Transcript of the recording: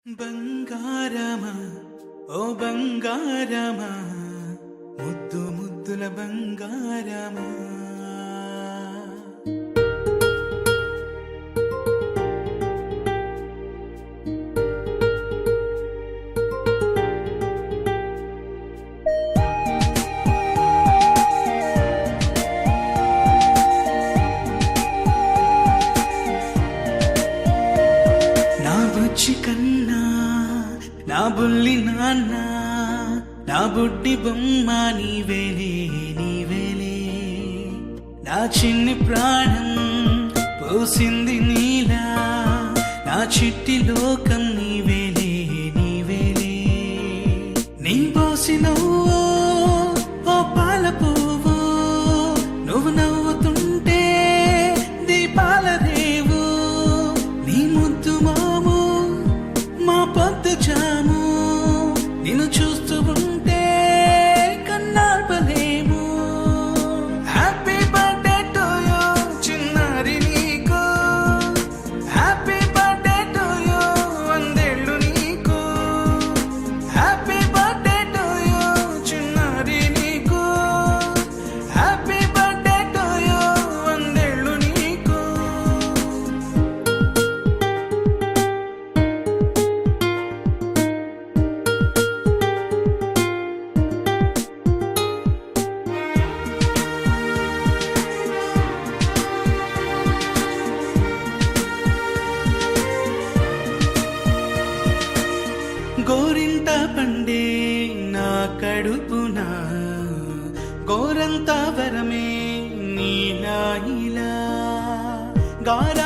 బంగారమా ఓ బంగారమా ముద్దు ముద్దుల బంగారమా నా బుజ్జి కన్నా నా బుల్లి నాన్న నా బుడ్డి బొమ్మ నీవేలే నీవేలే నా చిన్ని ప్రాణం పోసింది నీలా నా చిట్టి లోకం నీవేలే నీవేలే నీ పోసినవో ఓ పాల పువ్వో నువ్వు నవ్వుతుంటే దీపాల రేవు నీ ముద్దు మాము మా పొద్దు జాము నిన్ను చూస్తూ ఉంటే కన్నార్పలేము. హ్యాపీ బర్త్డే టు యూ చిన్నారి నీకు, హ్యాపీ బర్త్డే టు యూ వందేళ్ళు నీకు, హ్యాపీ బర్త్డే టు యూ చిన్నారి నీకు, హ్యాపీ బర్త్డే టు యూ వందేళ్ళు నీకు. గోరింట పండే నా కడుపున గోరంత వరమే నీలా ఇలా గార